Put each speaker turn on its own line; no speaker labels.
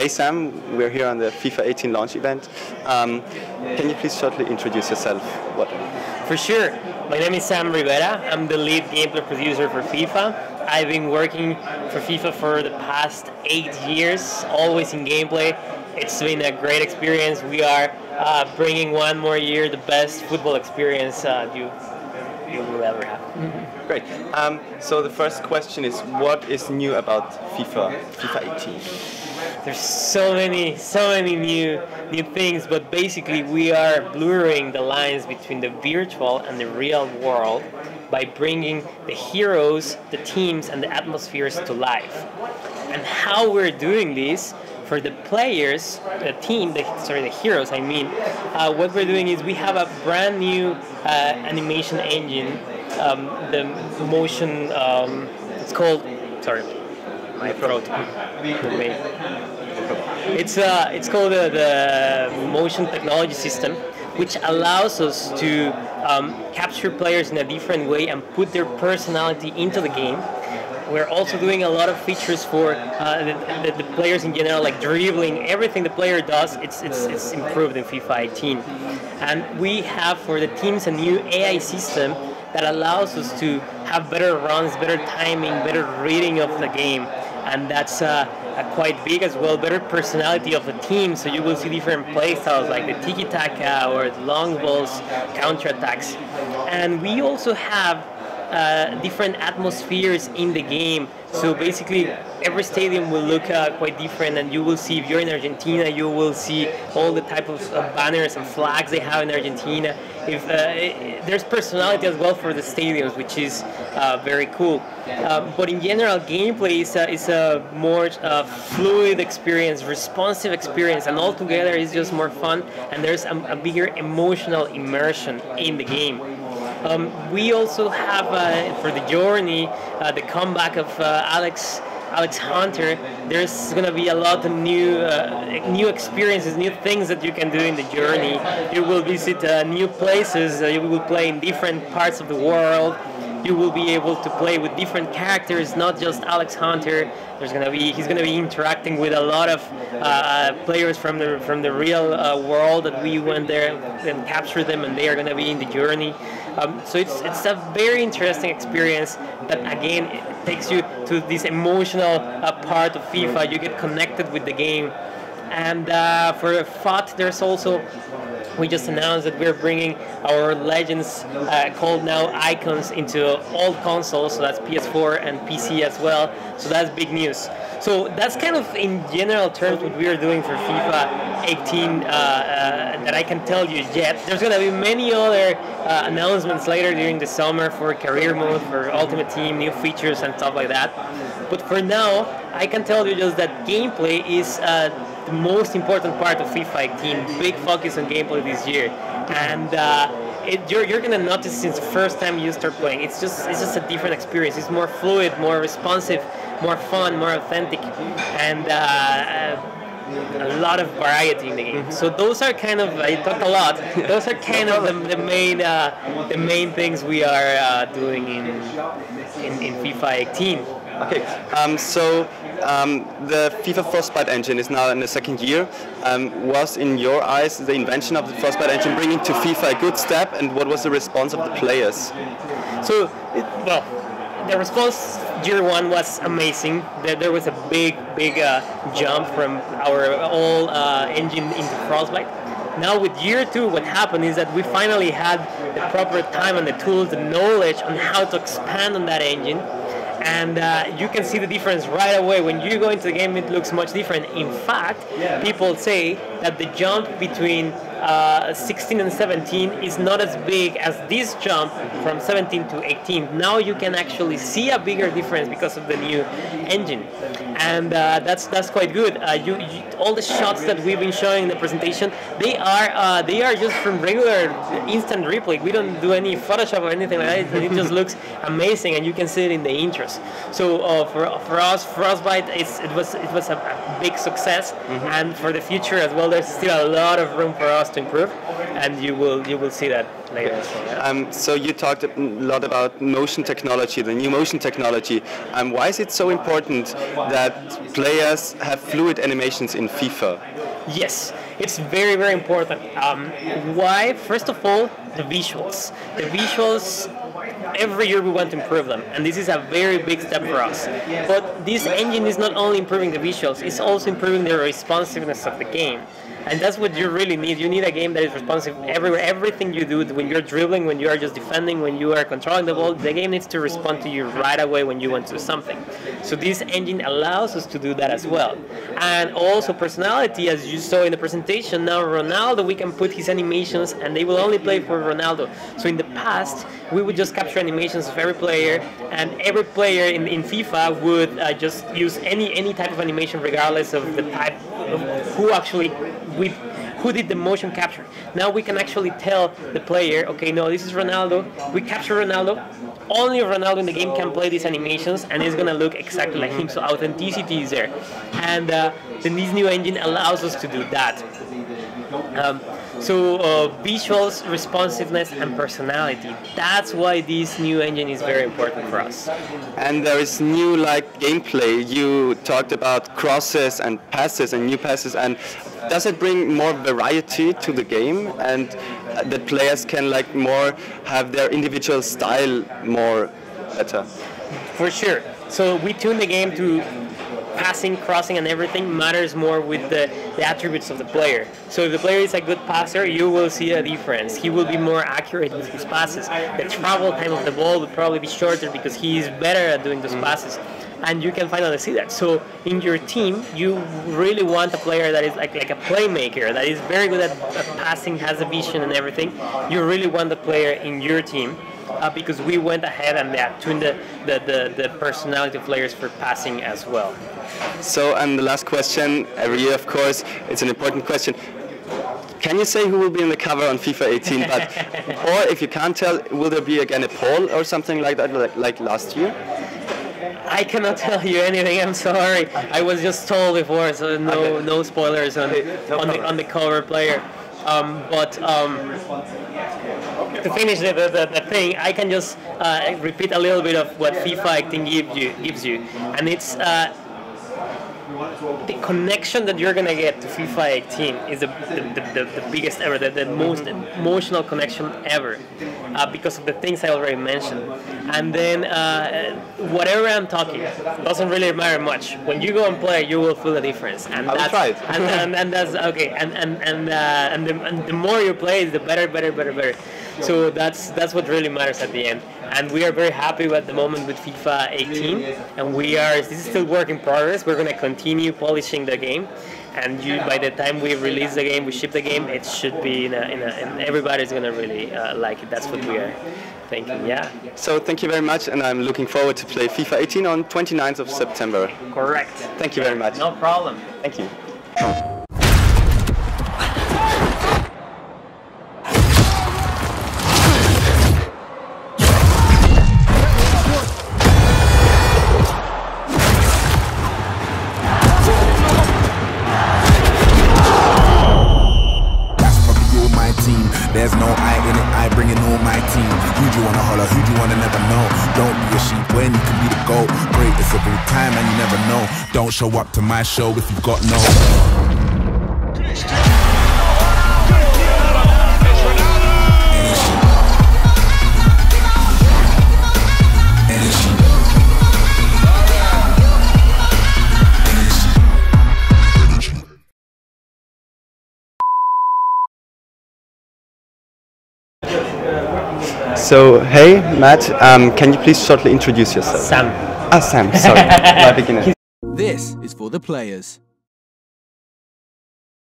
Hey Sam, we're here on the FIFA 18 launch event. Can you please shortly introduce yourself? What?
For sure. My name is Sam Rivera. I'm the lead gameplay producer for FIFA. I've been working for FIFA for the past 8 years, always in gameplay. It's been a great experience. We are bringing one more year the best football experience you will ever have.
Mm-hmm. Great. So the first question is, what is new about FIFA 18?
There's so many new things, but basically we are blurring the lines between the virtual and the real world by bringing the heroes, the teams, and the atmospheres to life. And how we're doing this for the players, the heroes, what we're doing is we have a brand new animation engine, the motion, it's called, my throat. It's called the motion technology system, which allows us to capture players in a different way and put their personality into the game. We're also doing a lot of features for the players in general, like dribbling. Everything the player does, it's improved in FIFA 18. And we have for the teams a new AI system that allows us to have better runs, better timing, better reading of the game. And that's quite big as well, better personality of the team, so you will see different play styles like the tiki-taka or the long balls, counter-attacks. And we also have different atmospheres in the game, so basically every stadium will look quite different, and you will see, if you're in Argentina, you will see all the type of banners and flags they have in Argentina. If there's personality as well for the stadiums, which is very cool. But in general, gameplay is a more fluid experience, responsive experience, and altogether it's just more fun, and there's a bigger emotional immersion in the game. We also have for the journey the comeback of Alex Hunter. There's going to be a lot of new experiences, new things that you can do in the journey. You will visit new places. You will play in different parts of the world. You will be able to play with different characters, not just Alex Hunter. He's going to be interacting with a lot of players from the real world that we went there and captured them, and they are going to be in the journey. So it's a very interesting experience that again it takes you to this emotional part of FIFA. You get connected with the game, and for FUT there's also. We just announced that we're bringing our legends, called now icons, into all consoles, so that's PS4 and PC as well, so that's big news. So that's kind of in general terms what we are doing for FIFA 18 that I can tell you yet. There's going to be many other announcements later during the summer for career mode, for Ultimate Team, new features and stuff like that. But for now, I can tell you just that gameplay is the most important part of FIFA 18. Big focus on gameplay this year, and you're gonna notice since the first time you start playing, it's just a different experience. It's more fluid, more responsive, more fun, more authentic, and a lot of variety in the game. So those are kind of, I talked a lot. Those are kind of the main things we are doing in FIFA 18.
Okay, so the FIFA Frostbite engine is now in the second year. Was, in your eyes, the invention of the Frostbite engine bringing to FIFA a good step, and what was the response of the players?
So, the response year one was amazing. There was a big jump from our old engine into Frostbite. Now with year two, what happened is that we finally had the proper time and the tools, the knowledge on how to expand on that engine. And you can see the difference right away. When you go into the game, it looks much different. In fact, people say that the jump between 16 and 17 is not as big as this jump from 17 to 18. Now you can actually see a bigger difference because of the new engine, and that's quite good. All the shots that we've been showing in the presentation, they are just from regular instant replay. We don't do any Photoshop or anything like that. It just looks amazing, and you can see it in the intros. So for us, Frostbite, it was a big success, and for the future as well, there's still a lot of room for us to improve, and you will see that later. Yeah.
So you talked a lot about motion technology, the new motion technology. Why is it so important that players have fluid animations in FIFA?
Yes, it's very, very important. Why? First of all, the visuals. The visuals, every year we want to improve them, and this is a very big step for us. But this engine is not only improving the visuals, it's also improving the responsiveness of the game. And that's what you really need. You need a game that is responsive everywhere. Everything you do, when you're dribbling, when you are just defending, when you are controlling the ball, the game needs to respond to you right away when you want to do something. So this engine allows us to do that as well. And also personality, as you saw in the presentation, now Ronaldo, we can put his animations and they will only play for Ronaldo. So in the past, we would just capture animations of every player, and every player in FIFA would just use any type of animation regardless of the type of who did the motion capture. Now we can actually tell the player, okay, no, this is Ronaldo. We capture Ronaldo. Only Ronaldo in the game can play these animations, and it's gonna look exactly like him. So authenticity is there, and then this new engine allows us to do that. Visuals, responsiveness, and personality. That's why this new engine is very important for us.
And there is new gameplay. You talked about crosses and passes and new passes, and does it bring more variety to the game, and that players can more have their individual style more better?
For sure. So we tune the game to passing, crossing, and everything matters more with the attributes of the player. So if the player is a good passer, you will see a difference. He will be more accurate with his passes. The travel time of the ball will probably be shorter because he is better at doing those passes. And you can finally see that. So in your team, you really want a player that is like a playmaker, that is very good at passing, has a vision and everything. You really want the player in your team. Because we went ahead and tuned the personality of players for passing as well.
So, and the last question, every year of course, it's an important question. Can you say who will be in the cover on FIFA 18? Or if you can't tell, will there be again a poll or something like that, like last year?
I cannot tell you anything. I'm sorry. I was just told before, so no spoilers on the cover player. To finish the thing, I can just repeat a little bit of what FIFA 18 gives you, and it's the connection that you're gonna get to FIFA 18 is the biggest ever, the most emotional connection ever, because of the things I already mentioned. And then whatever I'm talking doesn't really matter much. When you go and play, you will feel the difference. And that's right. and that's okay. And the more you play, the better. So that's what really matters at the end. And we are very happy at the moment with FIFA 18, and this is still work in progress. We're going to continue polishing the game, and by the time we release the game, we ship the game, it should be and everybody's going to really like it. That's what we are thinking, yeah.
So thank you very much, and I'm looking forward to play FIFA 18 on 29th of September.
Correct.
Thank you very much.
No problem.
Thank you.
There's no I in it, I bring it on my team. Who'd you wanna holler, who'd you wanna never know? Don't be a sheep when you can be the GOAT. Greatest of all time and you never know. Don't show up to my show if you've got no.
So, hey, Matt, can you please shortly introduce yourself?
Sam.
Sam, sorry, my beginner.
This is for the players.